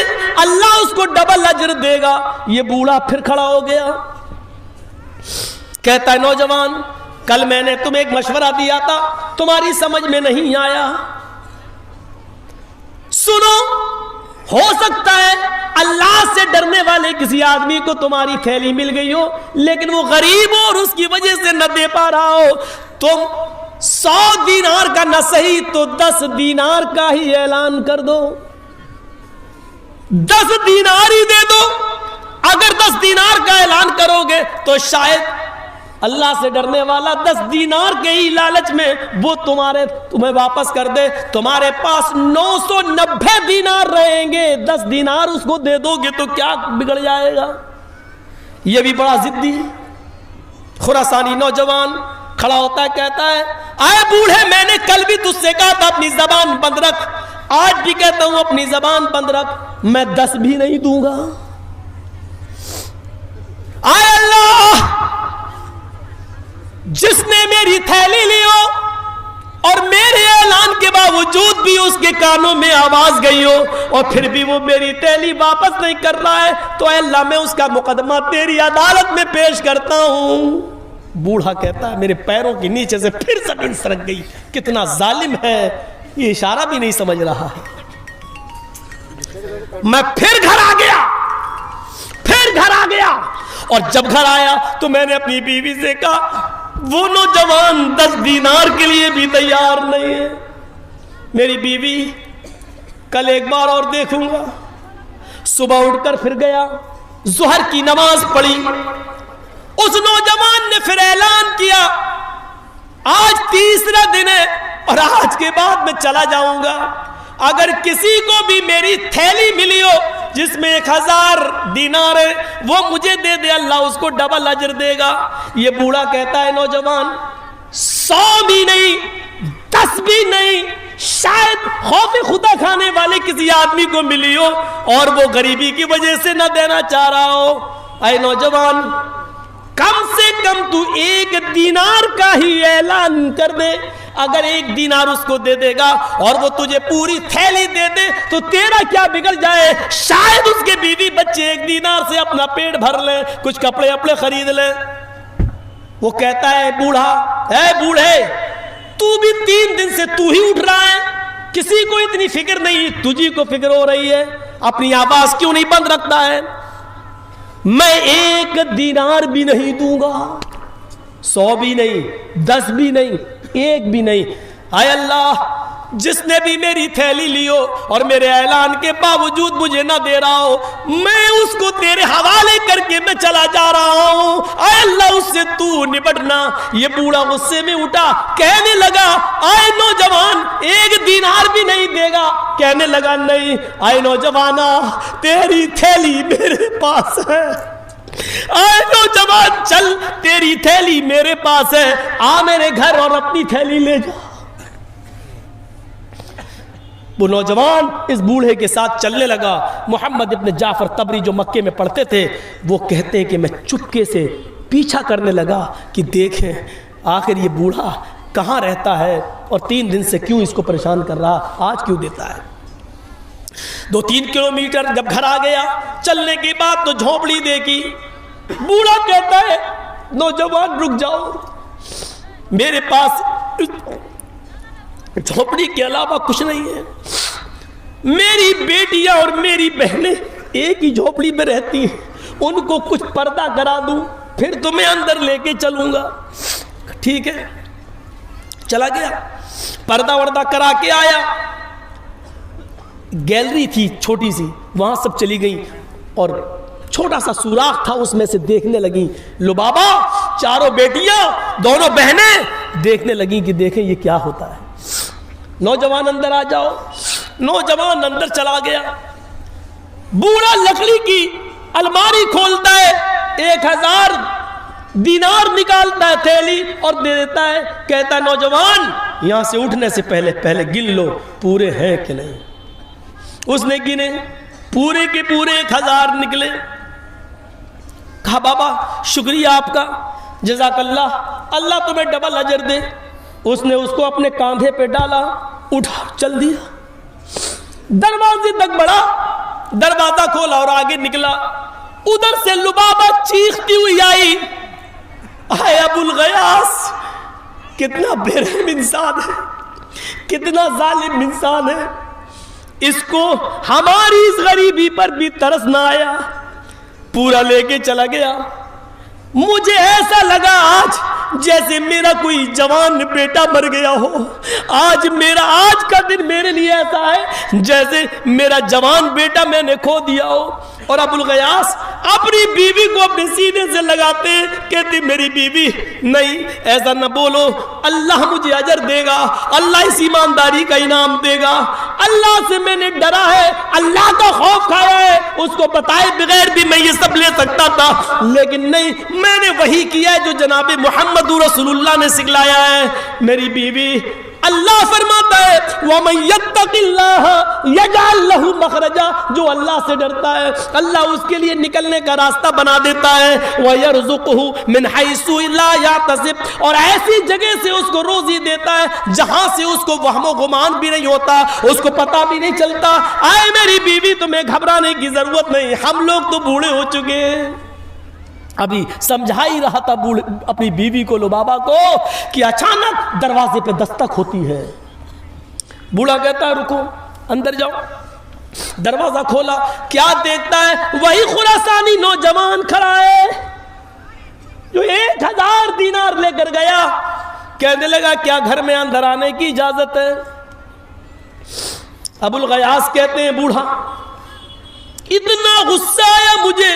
اللہ اس کو ڈبل اجر دے گا. یہ بوڑھا پھر کھڑا ہو گیا، کہتا ہے نوجوان کل میں نے تمہیں ایک مشورہ دیا تھا، تمہاری سمجھ میں نہیں آیا. سنو، ہو سکتا ہے اللہ سے ڈرنے والے کسی آدمی کو تمہاری تھیلی مل گئی ہو لیکن وہ غریب ہو اور اس کی وجہ سے نہ دے پا رہا ہو. تم 100 دینار کا نہ صحیح تو 10 دینار کا ہی اعلان کر دو، 10 دینار ہی دے دو. اگر 10 دینار کا اعلان کرو گے تو شاید اللہ سے ڈرنے والا 10 دینار کے ہی لالچ میں وہ تمہیں واپس کر دے. تمہارے پاس 990 دینار رہیں گے، 10 دینار اس کو دے دو گے تو کیا بگڑ جائے گا. یہ بھی بڑا ضدی خراسانی نوجوان کھڑا ہوتا ہے، کہتا ہے اے بوڑھے میں نے کل بھی تجھ سے کہا تھا اپنی زبان بند رکھ، آج بھی کہتا ہوں اپنی زبان بند رکھ، میں 10 بھی نہیں دوں گا. اے اللہ جس نے میری تھیلی لی ہو اور میرے اعلان کے باوجود بھی اس کے کانوں میں آواز گئی ہو اور پھر بھی وہ میری تھیلی واپس نہیں کر رہا ہے تو اے اللہ میں اس کا مقدمہ تیری عدالت میں پیش کرتا ہوں. بوڑھا کہتا ہے میرے پیروں کے نیچے سے پھر زمین سرک گئی، کتنا ظالم ہے، یہ اشارہ بھی نہیں سمجھ رہا ہے۔ میں پھر گھر آ گیا اور جب گھر آیا تو میں نے اپنی بیوی سے کہا وہ نوجوان 10 دینار کے لیے بھی تیار نہیں ہے، میری بیوی کل ایک بار اور دیکھوں گا۔ صبح اٹھ کر پھر گیا، ظہر کی نماز پڑھی، اس نوجوان نے پھر اعلان کیا آج تیسرا دن ہے اور آج کے بعد میں چلا جاؤں گا، اگر کسی کو بھی میری تھیلی ملی ہو جس میں 1000 دینار ہے وہ مجھے دے دے، اللہ اس کو ڈبل اجر دے گا۔ یہ بوڑھا کہتا ہے نوجوان 100 بھی نہیں 10 بھی نہیں، شاید خوف خدا کھانے والے کسی آدمی کو ملی ہو اور وہ غریبی کی وجہ سے نہ دینا چاہ رہا ہو۔ اے نوجوان کم سے کم تو 1 دینار کا ہی اعلان کر دے، اگر 1 دینار اس کو دے دے گا اور وہ تجھے پوری تھیلی دے دے تو تیرا کیا بگڑ جائے، شاید اس کے بیوی بچے 1 دینار سے اپنا پیٹ بھر لیں، کچھ کپڑے اپنے خرید لیں۔ وہ کہتا ہے بوڑھا، اے بوڑھے تو بھی 3 دن سے تو ہی اٹھ رہا ہے، کسی کو اتنی فکر نہیں، تجھی کو فکر ہو رہی ہے، اپنی آواز کیوں نہیں بند رکھتا ہے؟ میں 1 دینار بھی نہیں دوں گا، 100 بھی نہیں 10 بھی نہیں 1 بھی نہیں۔ اے اللہ جس نے بھی میری تھیلی لی ہو اور میرے اعلان کے باوجود مجھے نہ دے رہا ہو، میں اس کو تیرے حوالے کر کے میں چلا جا رہا ہوں، اے اللہ اس سے تو نپٹنا۔ یہ بوڑھا غصے میں اٹھا، کہنے لگا اے نوجوان 1 دینار بھی نہیں دے گا؟ کہنے لگا نہیں۔ اے نوجوانا تیری تھیلی میرے پاس ہے، اے نوجوان چل تیری تھیلی میرے پاس ہے، آ میرے گھر اور اپنی تھیلی لے جا۔ وہ نوجوان اس بوڑھے کے ساتھ چلنے لگا۔ محمد ابن جعفر طبری جو مکے میں پڑھتے تھے وہ کہتے ہیں کہ میں چپکے سے پیچھا کرنے لگا کہ دیکھیں آخر یہ بوڑھا کہاں رہتا ہے اور 3 دن سے کیوں اس کو پریشان کر رہا، آج کیوں دیتا ہے۔ 2-3 کلومیٹر جب گھر آ گیا، چلنے کے بعد تو جھونپڑی دیکھی۔ بوڑھا کہتا ہے نوجوان رک جاؤ، میرے پاس جھونپڑی کے علاوہ کچھ نہیں ہے، میری بیٹیاں اور میری بہنیں ایک ہی جھونپڑی میں رہتی ہیں، ان کو کچھ پردہ کرا دوں پھر تمہیں اندر لے کے چلوں گا۔ ٹھیک ہے، چلا گیا، پردہ وردہ کرا کے آیا۔ گیلری تھی چھوٹی سی، وہاں سب چلی گئی اور چھوٹا سا سوراخ تھا، اس میں سے دیکھنے لگی۔ لبابا 4 بیٹیاں 2 بہنیں دیکھنے لگیں کہ دیکھیں یہ کیا ہوتا ہے۔ نوجوان اندر آ جاؤ۔ نوجوان اندر چلا گیا۔ بوڑھا لکڑی کی الماری کھولتا ہے، 1000 دینار نکالتا ہے تھیلی اور دے دیتا ہے، کہتا ہے نوجوان یہاں سے اٹھنے سے پہلے گن لو پورے ہیں کہ نہیں۔ اس نے گنے، پورے کے پورے 1000 نکلے۔ کہا بابا شکریہ آپ کا، جزاک اللہ، اللہ تمہیں ڈبل اجر دے۔ اس نے اس کو اپنے کاندھے پہ ڈالا، اٹھا چل دیا، دروازے تک بڑھا، دروازہ کھولا اور آگے نکلا۔ ادھر سے لبابہ چیختی ہوئی آئی، اے ابو الغیاث کتنا بے رحم انسان ہے، کتنا ظالم انسان ہے، اس کو ہماری اس غریبی پر بھی ترس نہ آیا، پورا لے کے چلا گیا۔ مجھے ایسا لگا آج جیسے میرا کوئی جوان بیٹا مر گیا ہو، آج کا دن میرے لیے ایسا ہے جیسے میرا جوان بیٹا میں نے کھو دیا ہو۔ اور ابو الغیاث اپنی بیوی کو اپنے سینے سے لگاتے کہتے میری بیوی نہیں ایسا نہ بولو، اللہ مجھے اجر دے گا، اللہ اس ایمانداری کا انعام دے گا، اللہ سے میں نے ڈرا ہے، اللہ کا خوف کھایا ہے، اس کو بتائے بغیر بھی میں یہ سب لے سکتا تھا لیکن نہیں، میں نے وہی کیا ہے جو جناب محمد رسول اللہ نے سکھلایا ہے۔ میری بیوی، اللہ فرماتا ہے وَمَن يَتَّقِ اللَّهَ يَجْعَل لَّهُ مَخْرَجًا، جو اللہ سے ڈرتا ہے اللہ اس کے لیے نکلنے کا راستہ بنا دیتا ہے، وَيَرْزُقُهُ مِنْ حَيْثُ لَا يَحْتَسِبُ، اور ایسی جگہ سے اس کو روزی دیتا ہے جہاں سے اس کو وہم و گمان بھی نہیں ہوتا، اس کو پتہ بھی نہیں چلتا۔ اے میری بیوی تمہیں گھبرانے کی ضرورت نہیں، ہم لوگ تو بوڑھے ہو چکے ہیں، ابھی سمجھا ہی رہا تھا اپنی بیوی کو لبابہ کو کہ اچانک دروازے پہ دستک ہوتی ہے. بوڑھا کہتا ہے رکو اندر جاؤ. دروازہ کھولا, کیا دیکھتا ہے؟ وہی خراسانی نوجوان کھڑا ہے جو 1000 دینار لے کر گیا. کہنے لگا کیا گھر میں اندر آنے کی اجازت ہے؟ ابو الغیاث کہتے ہیں بوڑھا اتنا غصہ آیا مجھے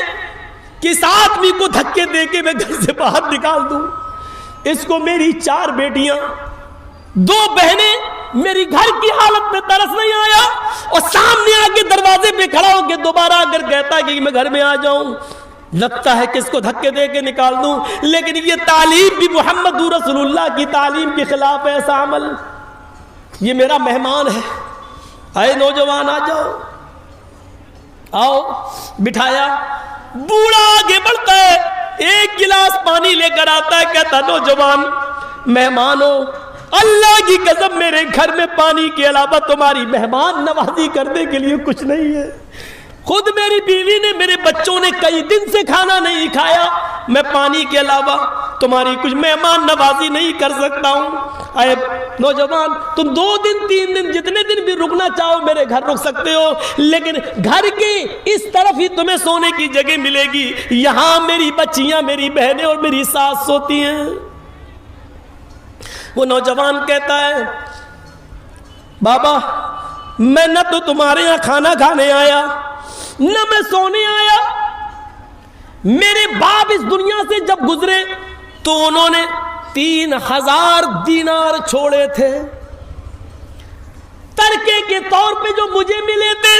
کہ اس آدمی کو دھکے دے کے میں گھر سے باہر نکال دوں. اس کو میری 4 بیٹیاں 2 بہنیں میری گھر کی حالت میں ترس نہیں آیا اور سامنے آ کے دروازے پہ کھڑا ہو کے دوبارہ اگر کہتا ہے کہ میں گھر میں آ جاؤں, لگتا ہے کہ اس کو دھکے دے کے نکال دوں. لیکن یہ تعلیم بھی محمد رسول اللہ کی تعلیم کے خلاف ہے ایسا عمل. یہ میرا مہمان ہے, آئے نوجوان آ جاؤ, آؤ. بٹھایا. بوڑھا آگے بڑھتا ہے, 1 گلاس پانی لے کر آتا ہے, کہتا نوجوان مہمان ہو, اللہ کی قسم میرے گھر میں پانی کے علاوہ تمہاری مہمان نوازی کرنے کے لیے کچھ نہیں ہے. خود میری بیوی نے میرے بچوں نے کئی دن سے کھانا نہیں کھایا, میں پانی کے علاوہ تمہاری کچھ مہمان نوازی نہیں کر سکتا ہوں. اے نوجوان تم 2 دن 3 دن جتنے دن بھی رکنا چاہو میرے گھر رک سکتے ہو, لیکن گھر کی اس طرف ہی تمہیں سونے کی جگہ ملے گی. یہاں میری بچیاں میری بہنیں اور میری ساس سوتی ہیں. وہ نوجوان کہتا ہے بابا میں نہ تو تمہارے یہاں کھانا کھانے آیا نہ میں سونے آیا. میرے باپ اس دنیا سے جب گزرے تو انہوں نے 3000 دینار چھوڑے تھے. ترکے کے طور پہ جو مجھے ملے تھے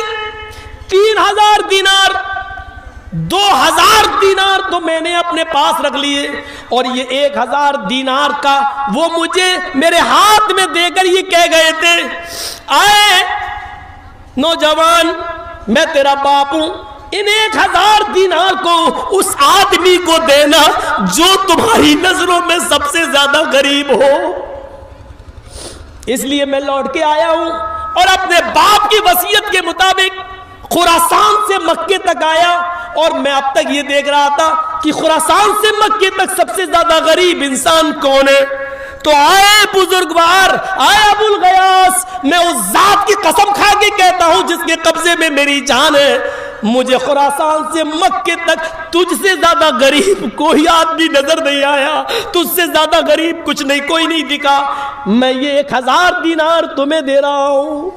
3000 دینار, 2000 دینار تو میں نے اپنے پاس رکھ لیے, اور یہ 1000 دینار کا وہ مجھے میرے ہاتھ میں دے کر یہ کہہ گئے تھے آئے نوجوان میں تیرا باپ ہوں, ان 1000 دینار کو اس آدمی کو دینا جو تمہاری نظروں میں سب سے زیادہ غریب ہو. اس لیے میں لوٹ کے آیا ہوں اور اپنے باپ کی وصیت کے مطابق خراسان سے مکے تک آیا, اور میں اب تک یہ دیکھ رہا تھا کہ خراسان سے مکے تک سب سے زیادہ غریب انسان کون ہے. تو آئے بزرگوار, آئے ابو الغیاث, میں اس ذات کی قسم کھا کے کہتا ہوں جس کے قبضے میں میری جان ہے, مجھے خراسان سے مکے تک تجھ سے زیادہ غریب کوئی آدمی نظر نہیں آیا, تجھ سے زیادہ غریب کچھ نہیں, کوئی نہیں دکھا. میں یہ 1000 دینار تمہیں دے رہا ہوں.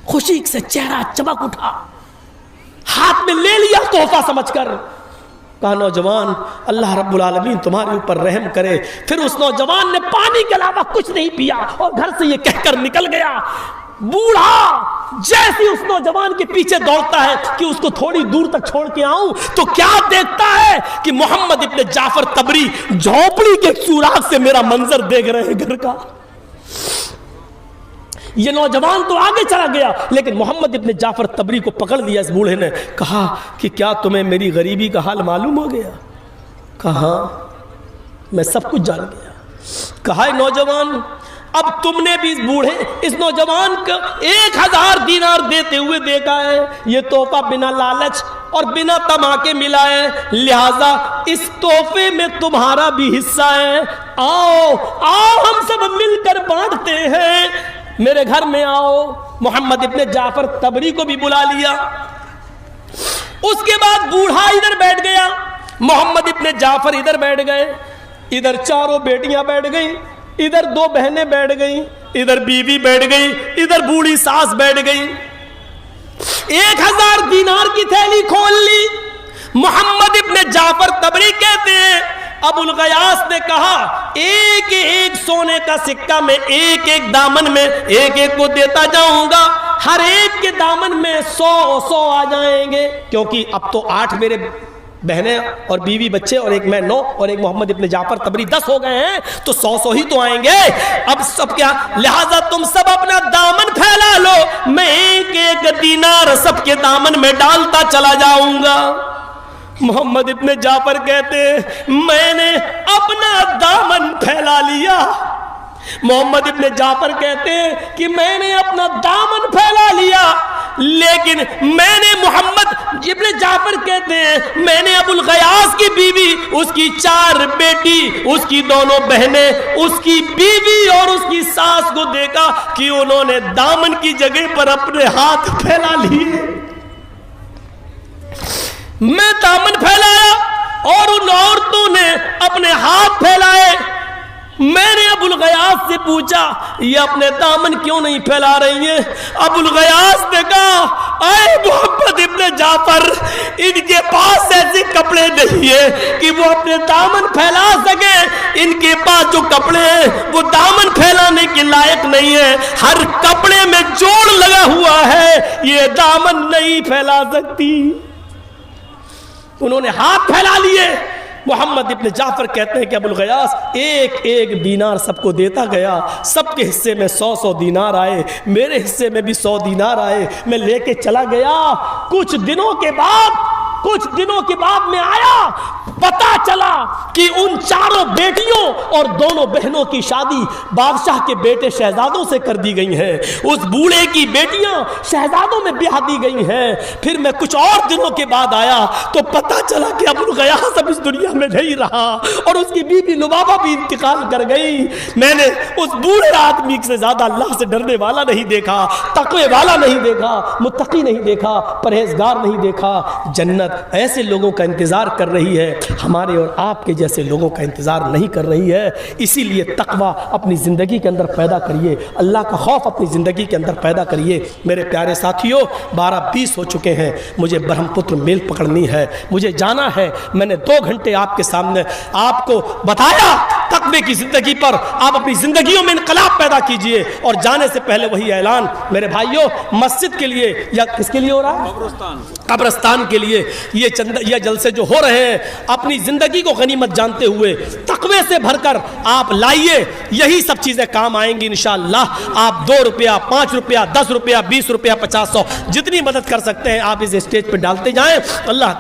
خوشی سے چہرہ چمک اٹھا, ہاتھ میں لے لیا تحفہ سمجھ کر. کہا نوجوان اللہ رب العالمین تمہارے اوپر رحم کرے. پھر اس نوجوان نے پانی کے علاوہ کچھ نہیں پیا اور گھر سے یہ کہہ کر نکل گیا. بوڑھا جیسے اس نوجوان کے پیچھے دوڑتا ہے کہ اس کو تھوڑی دور تک چھوڑ کے آؤں, تو کیا دیکھتا ہے کہ محمد ابن جعفر طبری جھونپڑی کے سوراخ سے میرا منظر دیکھ رہے ہیں گھر کا. یہ نوجوان تو آگے چلا گیا, لیکن محمد ابن جعفر طبری کو پکڑ لیا اس بوڑھے نے. کہا کہ کیا تمہیں میری غریبی کا حال معلوم ہو گیا؟ کہا میں سب کچھ جان گیا. کہا نوجوان اب تم نے بھی اس نوجوان کو 1000 دینار دیتے ہوئے دیکھا ہے, یہ تحفہ بنا لالچ اور بنا طمع کے ملا ہے, لہذا اس تحفے میں تمہارا بھی حصہ ہے. آؤ آؤ ہم سب مل کر بانٹتے ہیں, میرے گھر میں آؤ. محمد ابن جعفر طبری کو بھی بلا لیا. اس کے بعد بوڑھا ادھر بیٹھ گیا, محمد ابن جعفر ادھر بیٹھ گئے, ادھر 4 بیٹیاں بیٹھ گئیں, ادھر 2 بہنیں بیٹھ گئیں, ادھر بیوی بیٹھ گئی, ادھر بوڑھی ساس بیٹھ گئی. 1000 دینار کی تھیلی کھول لی. محمد ابن جعفر طبری کہتے ہیں ابو الغیاث نے کہا ایک ایک سونے کا سکہ میں ایک ایک دامن میں ایک ایک کو دیتا جاؤں گا, ہر ایک کے دامن میں 100 آ جائیں گے, کیونکہ اب تو 8 میرے بہنیں اور بیوی بچے اور ایک میں 9 اور ایک محمد ابن جعفر طبری 10 ہو گئے ہیں, تو 100 ہی تو آئیں گے. اب سب کیا, لہذا تم سب اپنا دامن پھیلا لو, میں ایک ایک دینار سب کے دامن میں ڈالتا چلا جاؤں گا. محمد ابن جعفر کہتے میں نے اپنا دامن پھیلا لیا. محمد ابن جعفر کہتے ہیں کہ میں نے اپنا دامن پھیلا لیا, لیکن میں نے محمد ابن جعفر کہتے ہیں میں نے ابو الغیاث کی بیوی، اس کی 4 بیٹی، اس کی دونوں بہنیں، اس کی بیوی اور اس کی ساس کو دیکھا کہ انہوں نے دامن کی جگہ پر اپنے ہاتھ پھیلا لیے۔ میں دامن پھیلایا اور ان عورتوں نے اپنے ہاتھ پھیلائے۔ میں نے ابو الغیاث سے پوچھا یہ اپنے دامن کیوں نہیں پھیلا رہی ہیں؟ ابو الغیاث نے کہا اے محمد ابن جعفر، ان کے پاس ایسے کپڑے نہیں ہیں کہ وہ اپنے دامن پھیلا سکے، ان کے پاس جو کپڑے ہیں وہ دامن پھیلانے کے لائق نہیں ہے، ہر کپڑے میں جوڑ لگا ہوا ہے، یہ دامن نہیں پھیلا سکتی۔ انہوں نے ہاتھ پھیلا لیے۔ محمد ابن جعفر کہتے ہیں کہ ابو الغیاث ایک ایک دینار سب کو دیتا گیا، سب کے حصے میں 100 دینار آئے، میرے حصے میں بھی 100 دینار آئے، میں لے کے چلا گیا۔ کچھ دنوں کے بعد میں آیا، پتا چلا کہ ان 4 بیٹیوں اور دونوں بہنوں کی شادی بادشاہ کے بیٹے شہزادوں سے کر دی گئی ہیں، اس بوڑھے کی بیٹیاں شہزادوں میں بیاہ دی گئی ہیں۔ پھر میں کچھ اور دنوں کے بعد آیا تو پتا چلا کہ ابو الغیاث اب اس دنیا میں نہیں رہا اور اس کی بیوی لبابہ بھی انتقال کر گئی۔ میں نے اس بوڑھے آدمی سے زیادہ اللہ سے ڈرنے والا نہیں دیکھا، تقوی والا نہیں دیکھا، متقی نہیں دیکھا، پرہیزگار نہیں دیکھا۔ جنت ایسے لوگوں کا انتظار کر رہی ہے، ہمارے اور آپ کے جیسے لوگوں کا انتظار نہیں کر رہی ہے۔ اسی لیے تقوی اپنی زندگی کے اندر پیدا کریے، اللہ کا خوف اپنی زندگی کے اندر پیدا کریے۔ میرے پیارے ساتھیوں، 12:20 ہو چکے ہیں، مجھے برہم پتر میل پکڑنی ہے، مجھے جانا ہے۔ میں نے 2 گھنٹے آپ کے سامنے آپ کو بتایا تقوی کی زندگی پر، آپ اپنی زندگیوں میں انقلاب پیدا کیجئے۔ اور جانے سے پہلے وہی اعلان میرے بھائیوں، مسجد کے لیے یا کس کے لیے ہو رہا ہے؟ قبرستان کے لیے یہ جلسے جو ہو رہے ہیں، اپنی زندگی کو غنیمت جانتے ہوئے تقوی سے بھر کر آپ لائیے، یہی سب چیزیں کام آئیں گی انشاءاللہ۔ آپ 2 روپیہ، 5 روپیہ، 10 روپیہ، 20 روپیہ، 50 100 جتنی مدد کر سکتے ہیں آپ اس اسٹیج پہ ڈالتے جائیں۔ اللہ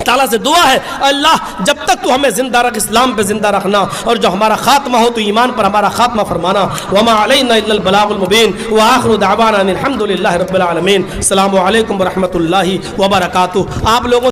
تعالیٰ سے دعا ہے اللہ جب تک تو ہمیں زندہ رکھ، اسلام پہ زندہ رکھنا، اور جو ہمارا خاتمہ ہو تو ایمان پر ہمارا خاتمہ فرمانا۔ وما علینا الا البلاغ المبین وآخر دعوانا ان الحمد للہ رب العالمین۔ السلام علیکم ورحمۃ اللہ وبرکاتہ۔ آپ لوگوں